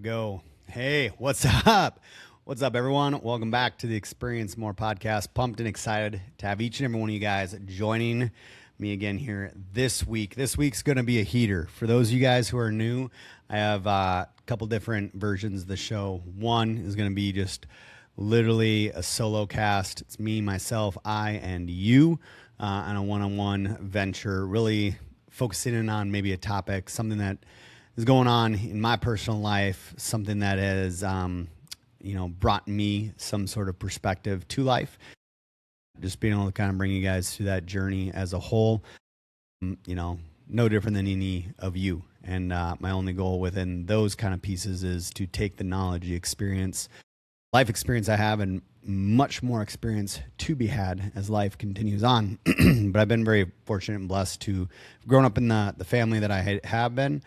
Go. Hey, what's up? What's up, everyone? Welcome back to the Experience More podcast. Pumped and excited to have each and every one of you guys joining me again here this week. This week's going to be a heater. For those of you guys who are new, I have a couple different versions of the show. One is going to be just literally a solo cast. It's me, myself, I, and you on a one-on-one venture, really focusing in on maybe a topic, something that is going on in my personal life, something that has, brought me some sort of perspective to life. Just being able to kind of bring you guys through that journey as a whole, no different than any of you. And my only goal within those kind of pieces is to take the knowledge, the experience, life experience I have, and much more experience to be had as life continues on. But I've been very fortunate and blessed to have grown up in the family that I have been,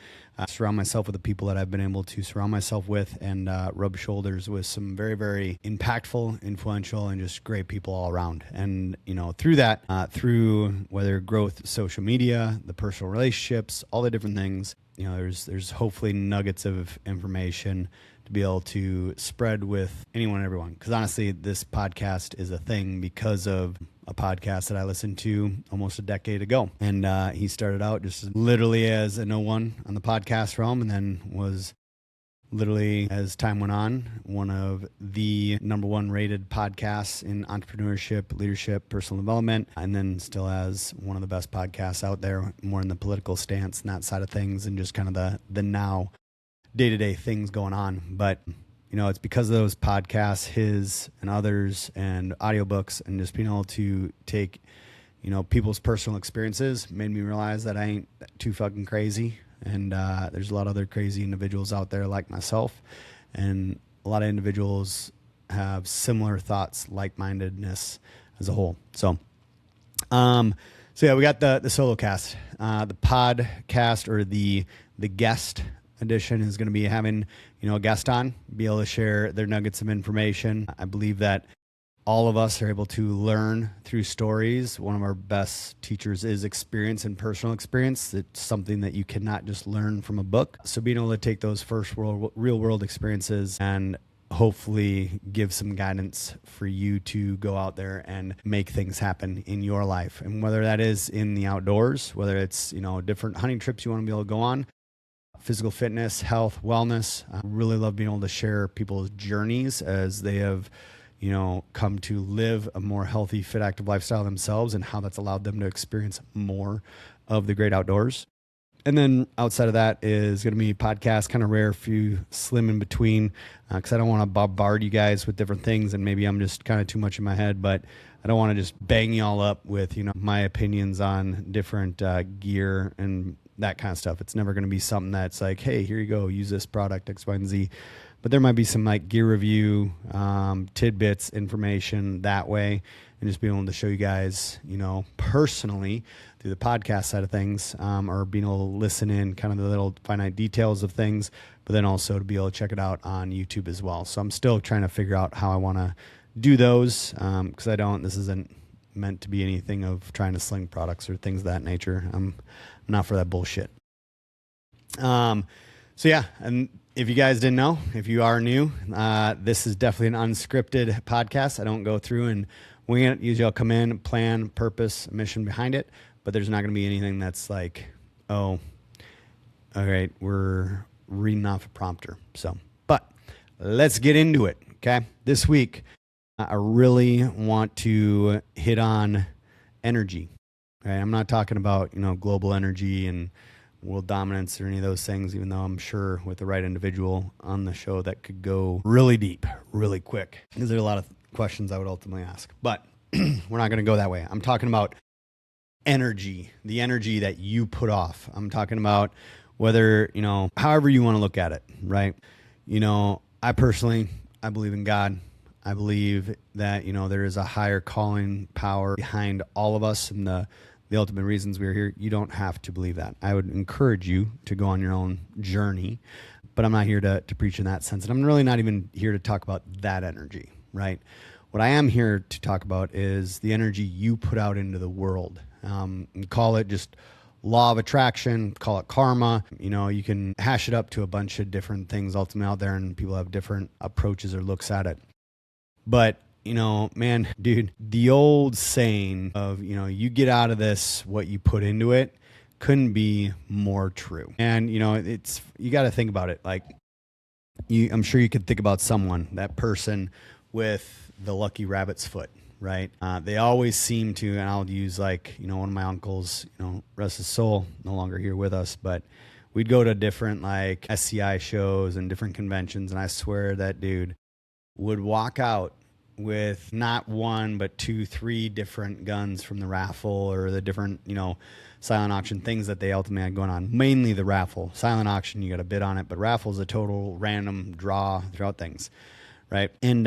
surround myself with the people that I've been able to surround myself with, and rub shoulders with some very, very impactful, influential, and just great people all around. And, through that, through whether growth, social media, the personal relationships, all the different things, there's hopefully nuggets of information to be able to spread with anyone and everyone. Because honestly, this podcast is a thing because of a podcast that I listened to almost a decade ago. And he started out just literally as a no one on the podcast realm, and then was literally, as time went on, one of the number one rated podcasts in entrepreneurship, leadership, personal development, and then still has one of the best podcasts out there, more in the political stance and that side of things, and just kind of the now day-to-day things going on. But it's because of those podcasts, his and others, and audiobooks, and just being able to take people's personal experiences made me realize that I ain't too fucking crazy. And there's a lot of other crazy individuals out there like myself, and a lot of individuals have similar thoughts, like-mindedness as a whole. So yeah, we got the solo cast, the podcast, or the guest edition is going to be having a guest on, be able to share their nuggets of information. I believe that all of us are able to learn through stories. One of our best teachers is experience and personal experience. It's something that you cannot just learn from a book. So being able to take those real world experiences and hopefully give some guidance for you to go out there and make things happen in your life. And whether that is in the outdoors, whether it's, different hunting trips you want to be able to go on, physical fitness, health, wellness. I really love being able to share people's journeys as they have come to live a more healthy, fit, active lifestyle themselves, and how that's allowed them to experience more of the great outdoors. And then outside of that is going to be podcasts, kind of rare, few slim in between, because I don't want to bombard you guys with different things, and maybe I'm just kind of too much in my head, but I don't want to just bang y'all up with my opinions on different gear and that kind of stuff. It's never going to be something that's like, hey, here you go, use this product, X, Y, and Z. But there might be some like gear review, tidbits, information that way, and just being able to show you guys, personally through the podcast side of things, or being able to listen in kind of the little finite details of things, but then also to be able to check it out on YouTube as well. So I'm still trying to figure out how I want to do those, because this isn't meant to be anything of trying to sling products or things of that nature. I'm not for that bullshit. So yeah, and if you guys didn't know, if you are new, this is definitely an unscripted podcast. I don't go through and wing it. Usually I'll come in, plan, purpose, mission behind it, but there's not going to be anything that's like, oh, all right, we're reading off a prompter. So, but let's get into it. Okay. This week, I really want to hit on energy. Okay? I'm not talking about, global energy and world dominance or any of those things, even though I'm sure with the right individual on the show that could go really deep, really quick, because there's a lot of questions I would ultimately ask. But we're not going to go that way. I'm talking about energy, the energy that you put off. I'm talking about whether, however you want to look at it, right? I believe in God. I believe that, there is a higher calling power behind all of us, and the ultimate reasons we're here. You don't have to believe that. I would encourage you to go on your own journey, but I'm not here to preach in that sense. And I'm really not even here to talk about that energy, right? What I am here to talk about is the energy you put out into the world. And call it just law of attraction, call it karma. You can hash it up to a bunch of different things ultimately out there, and people have different approaches or looks at it. But, man, dude, the old saying of, you get out of this what you put into it couldn't be more true. And, you got to think about it. Like, I'm sure you could think about that person with the lucky rabbit's foot, right? They always seem to, and I'll use one of my uncles, rest his soul, no longer here with us, but we'd go to different SCI shows and different conventions. And I swear that dude would walk out with not one, but 2, 3 different guns from the raffle or the different, silent auction things that they ultimately had going on. Mainly the raffle. Silent auction, you got to bid on it, but raffle is a total random draw throughout things, right? And,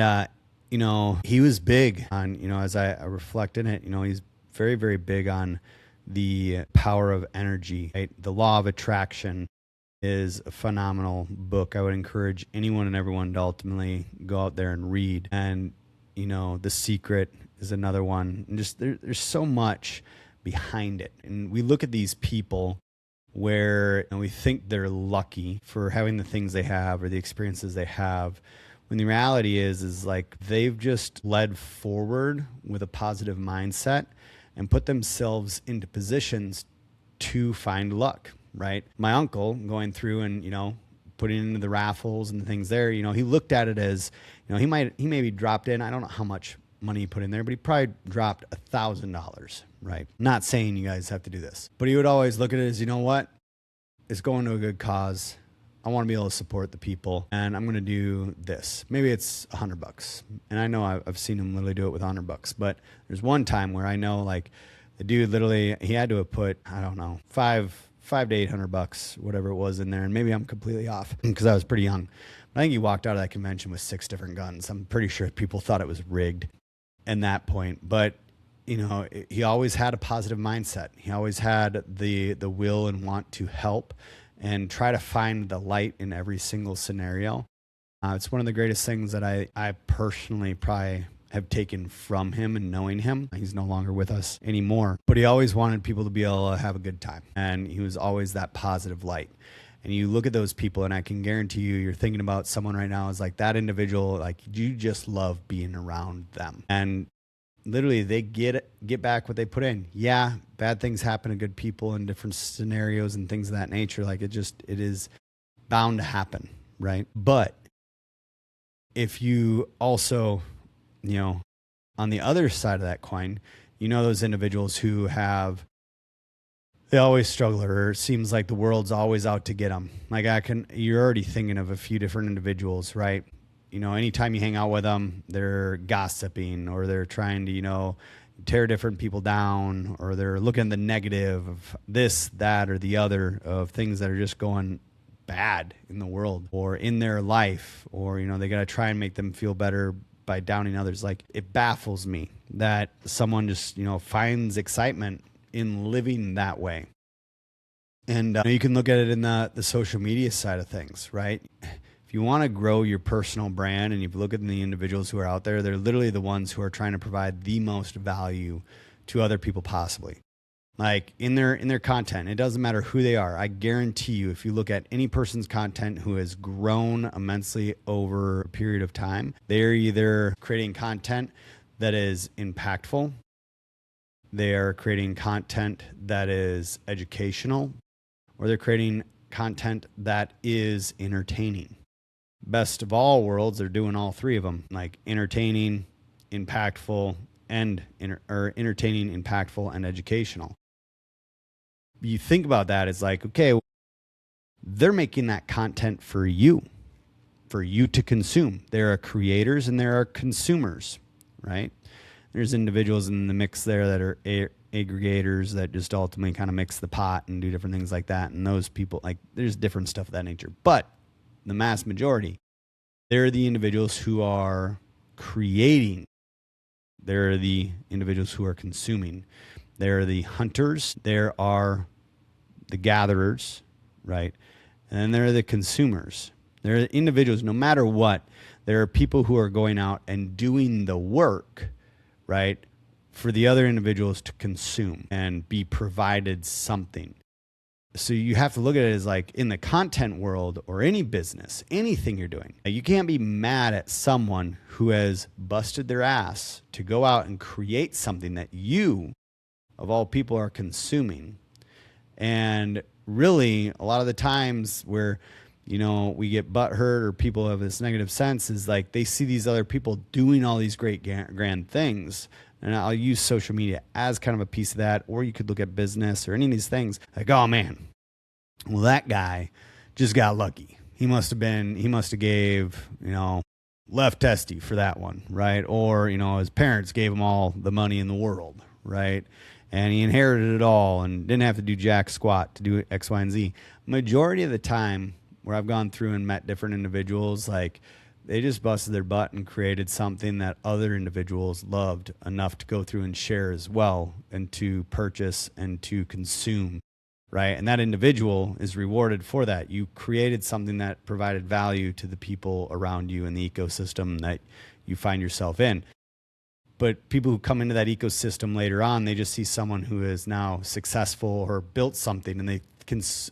he was big on, as I reflect in it, he's very, very big on the power of energy, right? The Law of Attraction is a phenomenal book. I would encourage anyone and everyone to ultimately go out there and read. And, The Secret is another one. And just there's so much behind it. And we look at these people where we think they're lucky for having the things they have or the experiences they have, when the reality is they've just led forward with a positive mindset and put themselves into positions to find luck, right? My uncle going through and, putting into the raffles and the things there, he looked at it as, he maybe dropped in, I don't know how much money he put in there, but he probably dropped $1,000, right? Not saying you guys have to do this, but he would always look at it as, it's going to a good cause. I want to be able to support the people, and I'm going to do this. Maybe it's $100. And I know I've seen him literally do it with $100, but there's one time where I know the dude literally, he had to have put, I don't know, $500 to $800, whatever it was in there. And maybe I'm completely off because I was pretty young. But I think he walked out of that convention with 6 different guns. I'm pretty sure people thought it was rigged at that point. But, he always had a positive mindset. He always had the will and want to help and try to find the light in every single scenario. It's one of the greatest things that I personally probably have taken from him and knowing him. He's no longer with us anymore, but he always wanted people to be able to have a good time. And he was always that positive light. And you look at those people, and I can guarantee you're thinking about someone right now is that individual, you just love being around them. And literally they get back what they put in. Yeah, bad things happen to good people in different scenarios and things of that nature. It is bound to happen, right? But if you also, on the other side of that coin, those individuals who they always struggle, or it seems like the world's always out to get them. You're already thinking of a few different individuals, right? Anytime you hang out with them, they're gossiping, or they're trying to, tear different people down, or they're looking at the negative of this, that, or the other of things that are just going bad in the world or in their life, or, they got to try and make them feel better by downing others. It baffles me that someone just, finds excitement in living that way. And you can look at it in the social media side of things, right? If you want to grow your personal brand, and you look at the individuals who are out there, they're literally the ones who are trying to provide the most value to other people possibly. In their content, it doesn't matter who they are. I guarantee you, if you look at any person's content who has grown immensely over a period of time, they're either creating content that is impactful, they are creating content that is educational, or they're creating content that is entertaining. Best of all worlds, they're doing all 3 of them, entertaining, impactful, and entertaining, impactful, and educational. You think about that, it's okay, they're making that content for you to consume. There are creators and there are consumers, right? There's individuals in the mix there that are aggregators that just ultimately kind of mix the pot and do different things like that. And those people, there's different stuff of that nature. But the mass majority, they're the individuals who are creating. They're the individuals who are consuming. They're the hunters. There are the gatherers, right? And then there are the consumers. There are individuals, no matter what, there are people who are going out and doing the work, right, for the other individuals to consume and be provided something. So you have to look at it as like in the content world or any business, anything you're doing. You can't be mad at someone who has busted their ass to go out and create something that you, of all people, are consuming. And really, a lot of the times where, we get butthurt or people have this negative sense is like they see these other people doing all these great grand things. And I'll use social media as kind of a piece of that, or you could look at business or any of these things like, oh man, well, that guy just got lucky. He must have gave, left testy for that one, right? Or, his parents gave him all the money in the world, right? And he inherited it all and didn't have to do jack squat to do X, Y, and Z. Majority of the time where I've gone through and met different individuals, like they just busted their butt and created something that other individuals loved enough to go through and share as well and to purchase and to consume, right? And that individual is rewarded for that. You created something that provided value to the people around you and the ecosystem that you find yourself in. But people who come into that ecosystem later on, they just see someone who is now successful or built something, and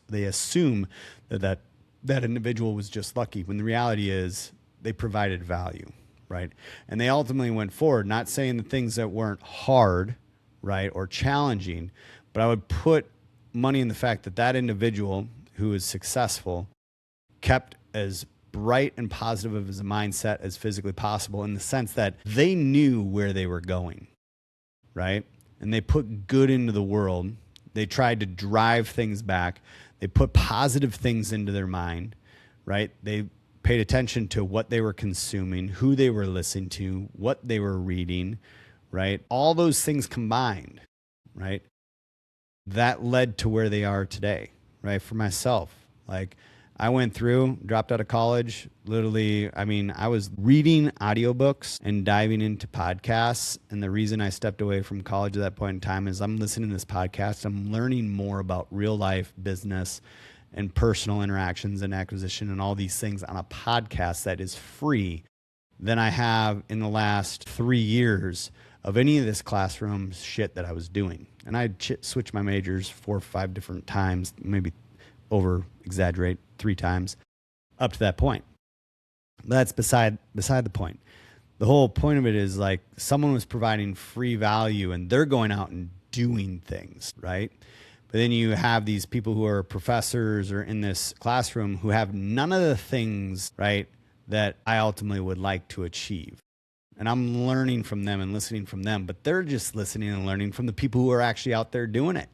they assume that individual was just lucky, when the reality is they provided value, right? And they ultimately went forward, not saying the things that weren't hard, right, or challenging, but I would put money in the fact that individual who is successful kept as bright and positive of a mindset as physically possible, in the sense that they knew where they were going, right? And they put good into the world. They tried to drive things back. They put positive things into their mind, right? They paid attention to what they were consuming, who they were listening to, what they were reading, right? All those things combined, right? That led to where they are today, right? For myself, like I went through, dropped out of college, literally, I was reading audiobooks and diving into podcasts. And the reason I stepped away from college at that point in time is I'm listening to this podcast. I'm learning more about real life business and personal interactions and acquisition and all these things on a podcast that is free than I have in the last 3 years of any of this classroom shit that I was doing. And I switched my majors 4 or 5 different times, maybe over exaggerate 3 times up to that point. But that's beside the point. The whole point of it is like someone was providing free value and they're going out and doing things, right? But then you have these people who are professors or in this classroom who have none of the things, right, that I ultimately would like to achieve. And I'm learning from them and listening from them, but they're just listening and learning from the people who are actually out there doing it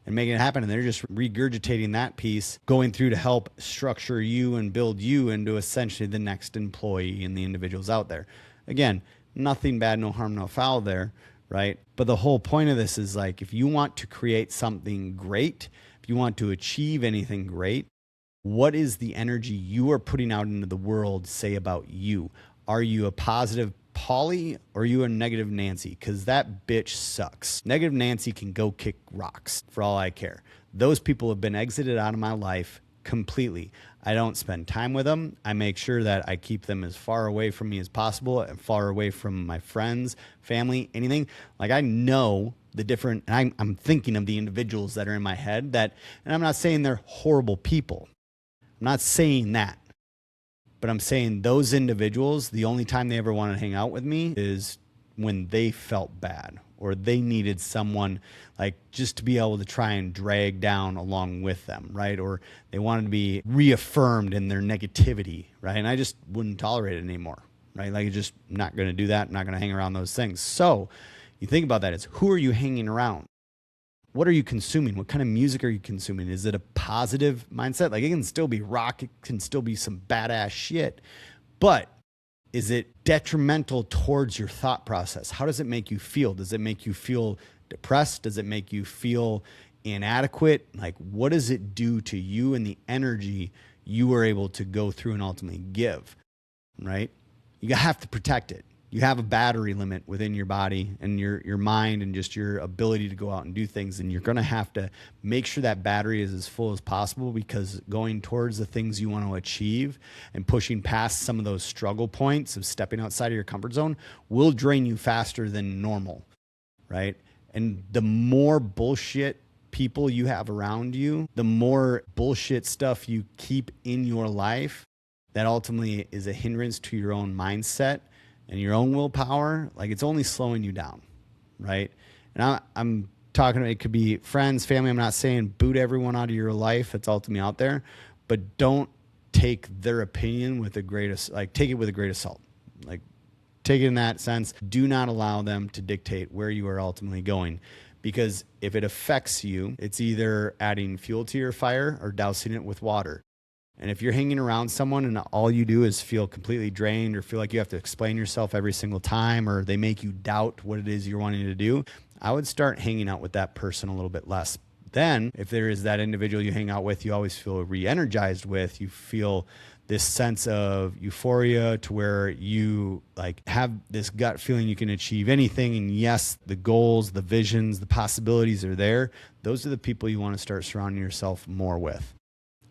and making it happen. And they're just regurgitating that piece, going through to help structure you and build you into essentially the next employee and the individuals out there. Again, nothing bad, no harm, no foul there, right? But the whole point of this is like, if you want to create something great, if you want to achieve anything great, what is the energy you are putting out into the world say about you? Are you a positive Polly or are you a negative Nancy? Because that bitch sucks. Negative Nancy can go kick rocks for all I care. Those people have been exited out of my life completely. I don't spend time with them. I make sure that I keep them as far away from me as possible and far away from my friends, family, anything. Like I know the different, and I'm thinking of the individuals that are in my head that, and I'm not saying they're horrible people. I'm not saying that. But I'm saying those individuals, the only time they ever want to hang out with me is when they felt bad or they needed someone like just to be able to try and drag down along with them, right? Or they wanted to be reaffirmed in their negativity, right? And I just wouldn't tolerate it anymore, right? Like, just not going to do that, not going to hang around those things. So you think about that as, who are you hanging around? What are you consuming? What kind of music are you consuming? Is it a positive mindset? Like, it can still be rock, it can still be some badass shit, but is it detrimental towards your thought process? How does it make you feel? Does it make you feel depressed? Does it make you feel inadequate? Like, what does it do to you and the energy you were able to go through and ultimately give, right? You have to protect it. You have a battery limit within your body and your mind and just your ability to go out and do things. And you're going to have to make sure that battery is as full as possible, because going towards the things you want to achieve and pushing past some of those struggle points of stepping outside of your comfort zone will drain you faster than normal, right? And the more bullshit people you have around you, the more bullshit stuff you keep in your life that ultimately is a hindrance to your own mindset and your own willpower. Like, it's only slowing you down, right? And I'm talking about, it could be friends, family. I'm not saying boot everyone out of your life that's ultimately out there, but don't take their opinion with the greatest, like, take it with a grain of salt. Like, take it in that sense. Do not allow them to dictate where you are ultimately going, because if it affects you, it's either adding fuel to your fire or dousing it with water. And if you're hanging around someone and all you do is feel completely drained or feel like you have to explain yourself every single time, or they make you doubt what it is you're wanting to do, I would start hanging out with that person a little bit less. Then if there is that individual you hang out with, you always feel re-energized with, you feel this sense of euphoria to where you like have this gut feeling you can achieve anything. And yes, the goals, the visions, the possibilities are there. Those are the people you want to start surrounding yourself more with.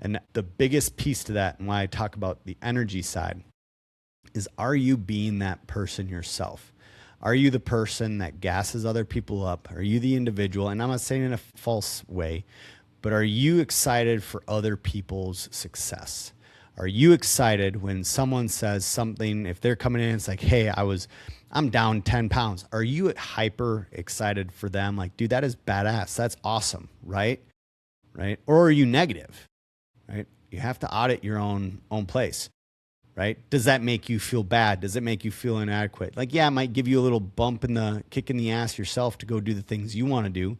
And the biggest piece to that, and why I talk about the energy side, is, are you being that person yourself? Are you the person that gasses other people up? Are you the individual? And I'm not saying in a false way, but are you excited for other people's success? Are you excited when someone says something, if they're coming in, it's like, hey, I'm down 10 pounds. Are you hyper excited for them? Like, dude, that is badass. That's awesome, right? Right? Or are you negative? Right? You have to audit your own place, right? Does that make you feel bad? Does it make you feel inadequate? Like, yeah, it might give you a little kick in the ass yourself to go do the things you want to do,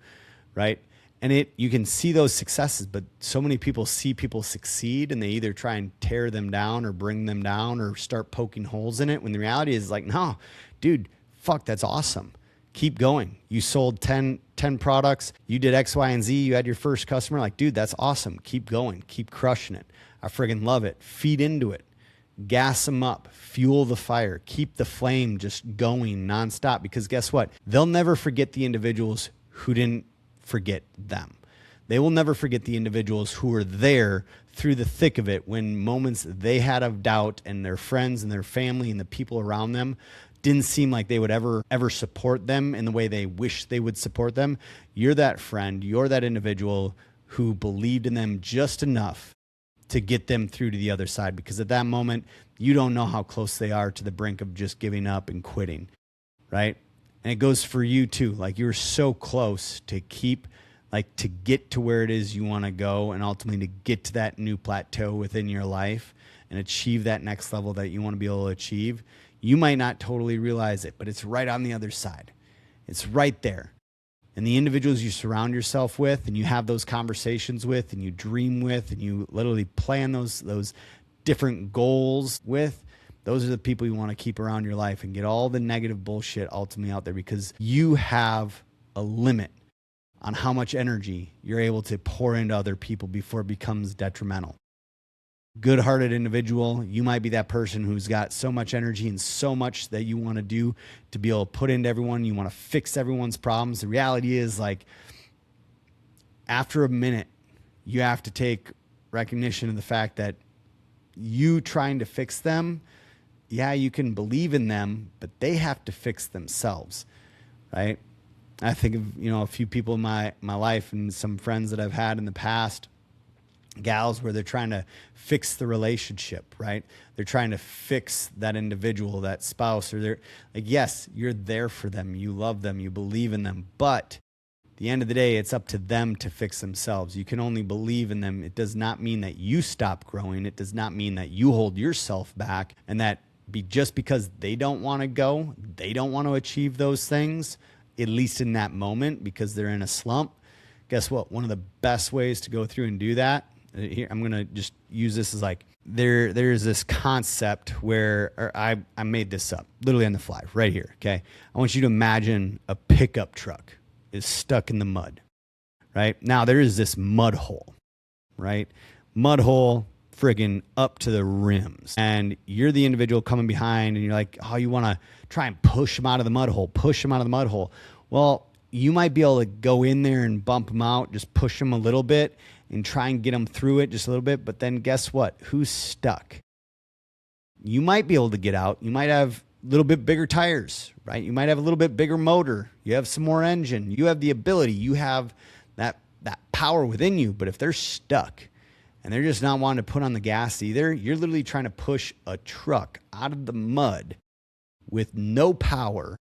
right? And you can see those successes, but so many people see people succeed and they either try and tear them down or bring them down or start poking holes in it, when the reality is like, no, dude, fuck, that's awesome. Keep going. You sold 10 products. You did X, Y, and Z. You had your first customer. Like, dude, that's awesome. Keep going. Keep crushing it. I friggin' love it. Feed into it. Gas them up. Fuel the fire. Keep the flame just going nonstop, because guess what? They'll never forget the individuals who didn't forget them. They will never forget the individuals who were there through the thick of it when moments they had of doubt and their friends and their family and the people around them didn't seem like they would ever support them in the way they wish they would support them. You're that friend, you're that individual who believed in them just enough to get them through to the other side, because at that moment, you don't know how close they are to the brink of just giving up and quitting, right? And it goes for you too. Like, you're so close to to get to where it is you want to go, and ultimately to get to that new plateau within your life and achieve that next level that you want to be able to achieve. You might not totally realize it, but it's right on the other side. It's right there. And the individuals you surround yourself with and you have those conversations with and you dream with and you literally plan those different goals with, those are the people you want to keep around your life and get all the negative bullshit ultimately out there, because you have a limit on how much energy you're able to pour into other people before it becomes detrimental. Good-hearted individual, you might be that person who's got so much energy and so much that you want to do to be able to put into everyone. You want to fix everyone's problems. The reality is, like, after a minute, you have to take recognition of the fact that you trying to fix them, yeah, you can believe in them, but they have to fix themselves, right? I think of, a few people in my life and some friends that I've had in the past, gals, where they're trying to fix the relationship, right? They're trying to fix that individual, that spouse, or they're like, yes, you're there for them. You love them. You believe in them. But at the end of the day, it's up to them to fix themselves. You can only believe in them. It does not mean that you stop growing. It does not mean that you hold yourself back, and that just because they don't want to go, they don't want to achieve those things, at least in that moment, because they're in a slump. Guess what? One of the best ways to go through and do that, here, I'm going to just use this as like, there's this concept where I made this up literally on the fly right here. Okay. I want you to imagine a pickup truck is stuck in the mud, right? Now there is this mud hole, right? Mud hole friggin' up to the rims. And you're the individual coming behind and you're like, oh, you want to try and push them out of the mud hole. Well, you might be able to go in there and bump them out, just push them a little bit and try and get them through it just a little bit. But then guess what? Who's stuck? You might be able to get out. You might have a little bit bigger tires, right? You might have a little bit bigger motor. You have some more engine. You have the ability. You have that power within you. But if they're stuck and they're just not wanting to put on the gas either, you're literally trying to push a truck out of the mud with no power.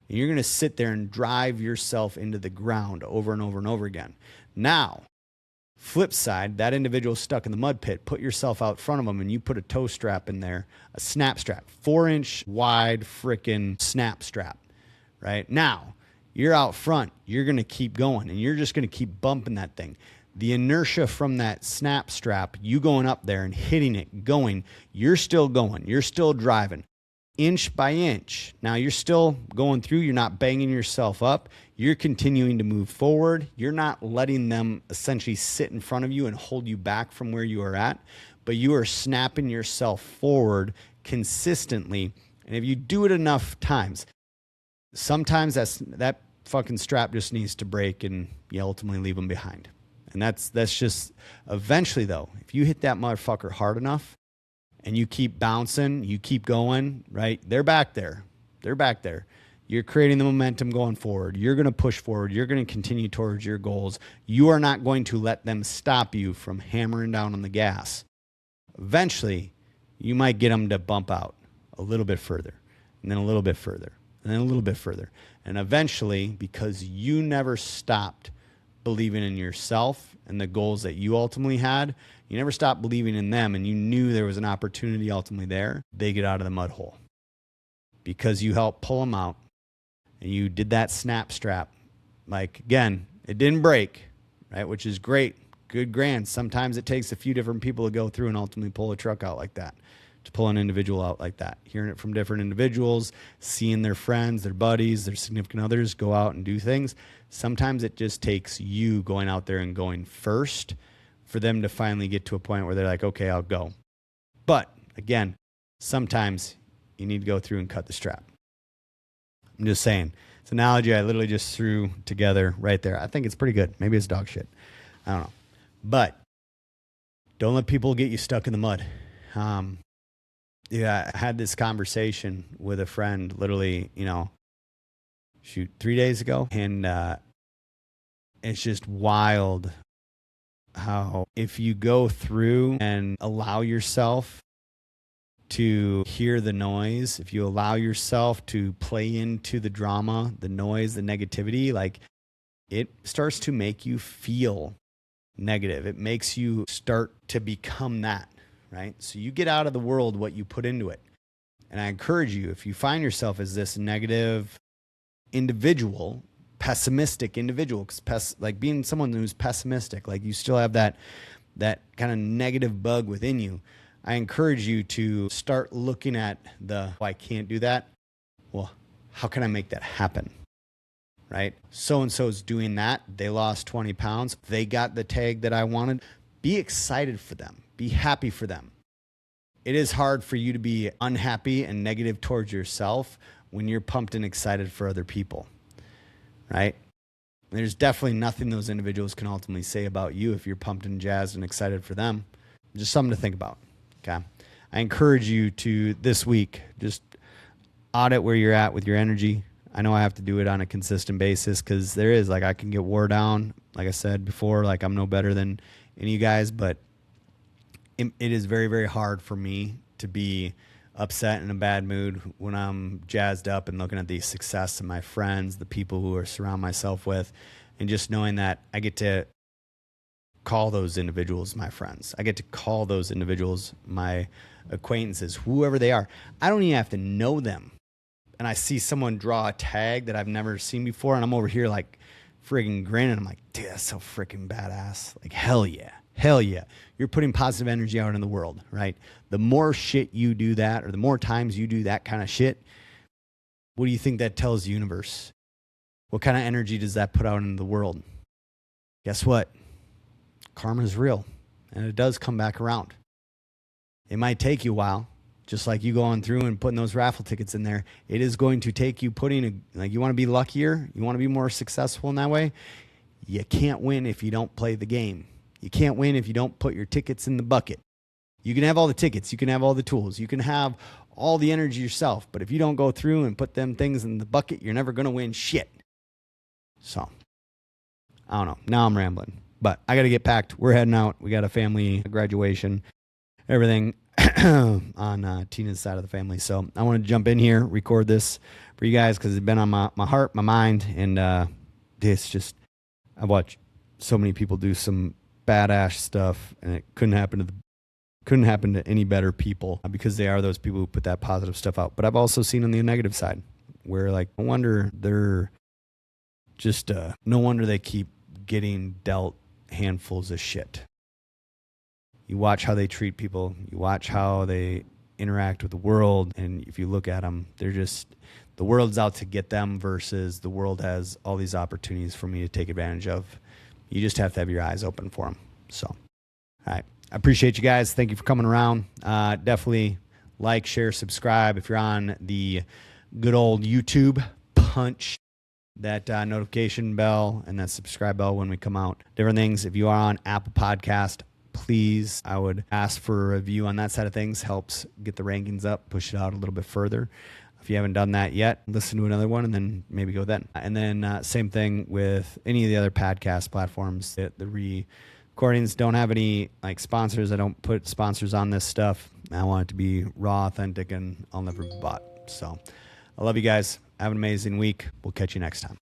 And you're going to sit there and drive yourself into the ground over and over and over again. Now, flip side, that individual stuck in the mud pit, put yourself out front of them and you put a toe strap in there, a snap strap, 4-inch wide freaking snap strap, right? Now, you're out front, you're going to keep going and you're just going to keep bumping that thing. The inertia from that snap strap, you going up there and hitting it, going, you're still going, you're still driving. Inch by inch. Now you're still going through, you're not banging yourself up. You're continuing to move forward. You're not letting them essentially sit in front of you and hold you back from where you are at, but you are snapping yourself forward consistently. And if you do it enough times, sometimes that fucking strap just needs to break and you ultimately leave them behind. And that's just eventually though, if you hit that motherfucker hard enough, and you keep bouncing, you keep going, right? They're back there. They're back there. You're creating the momentum going forward. You're going to push forward. You're going to continue towards your goals. You are not going to let them stop you from hammering down on the gas. Eventually, you might get them to bump out a little bit further, and then a little bit further, and then a little bit further. And eventually, because you never stopped believing in yourself and the goals that you ultimately had, you never stopped believing in them and you knew there was an opportunity ultimately there, they get out of the mud hole. Because you helped pull them out and you did that snap strap. Like, again, it didn't break, right? Which is great. Good grand. Sometimes it takes a few different people to go through and ultimately pull a truck out like that, to pull an individual out like that. Hearing it from different individuals, seeing their friends, their buddies, their significant others go out and do things. Sometimes it just takes you going out there and going first for them to finally get to a point where they're like, okay, I'll go. But again, sometimes you need to go through and cut the strap. I'm just saying. It's an analogy I literally just threw together right there. I think it's pretty good. Maybe it's dog shit. I don't know. But don't let people get you stuck in the mud. Yeah, I had this conversation with a friend literally, 3 days ago. And it's just wild how if you go through and allow yourself to hear the noise, if you allow yourself to play into the drama, the noise, the negativity, like it starts to make you feel negative. It makes you start to become that, right? So you get out of the world what you put into it. And I encourage you, if you find yourself as this negative individual, pessimistic individual, because like being someone who's pessimistic, like you still have that kind of negative bug within you. I encourage you to start looking at oh, I can't do that. Well, how can I make that happen? Right? So-and-so's doing that. They lost 20 pounds. They got the tag that I wanted. Be excited for them. Be happy for them. It is hard for you to be unhappy and negative towards yourself when you're pumped and excited for other people. Right? There's definitely nothing those individuals can ultimately say about you if you're pumped and jazzed and excited for them. Just something to think about. Okay. I encourage you to this week, just audit where you're at with your energy. I know I have to do it on a consistent basis because I can get wore down. Like I said before, like I'm no better than any of you guys, but it is very, very hard for me to be upset in a bad mood when I'm jazzed up and looking at the success of my friends, the people who I surround myself with, and just knowing that I get to call those individuals my friends. I get to call those individuals my acquaintances, whoever they are. I don't even have to know them. And I see someone draw a tag that I've never seen before, and I'm over here like friggin' grinning. I'm like, dude, that's so freaking badass. Like, hell yeah. Hell yeah. You're putting positive energy out in the world, right? The more shit you do that, or the more times you do that kind of shit, what do you think that tells the universe? What kind of energy does that put out into the world? Guess what? Karma is real, and it does come back around. It might take you a while, just like you going through and putting those raffle tickets in there. It is going to take you you want to be luckier, you want to be more successful in that way. You can't win if you don't play the game. You can't win if you don't put your tickets in the bucket. You can have all the tickets, you can have all the tools, you can have all the energy yourself, but if you don't go through and put them things in the bucket, you're never going to win shit. So, I don't know. Now I'm rambling. But I got to get packed. We're heading out. We got a family graduation, everything on Tina's side of the family. So I want to jump in here, record this for you guys because it's been on my heart, my mind. And it's just, I've watched so many people do some badass stuff, and it couldn't happen to any better people because they are those people who put that positive stuff out. But I've also seen on the negative side where, like, no wonder they're just no wonder they keep getting dealt handfuls of shit. You watch how they treat people, you watch how they interact with the world, and if you look at them, they're just, the world's out to get them versus the world has all these opportunities for me to take advantage of. You just have to have your eyes open for them. So, all right. I appreciate you guys. Thank you for coming around. Definitely like, share, subscribe. If you're on the good old YouTube, punch that notification bell and that subscribe bell when we come out. Different things. If you are on Apple Podcast, please, I would ask for a review on that side of things. Helps get the rankings up, push it out a little bit further. If you haven't done that yet, listen to another one and then maybe go then. And then same thing with any of the other podcast platforms. The recordings don't have any like sponsors. I don't put sponsors on this stuff. I want it to be raw, authentic, and I'll never be bought. So I love you guys. Have an amazing week. We'll catch you next time.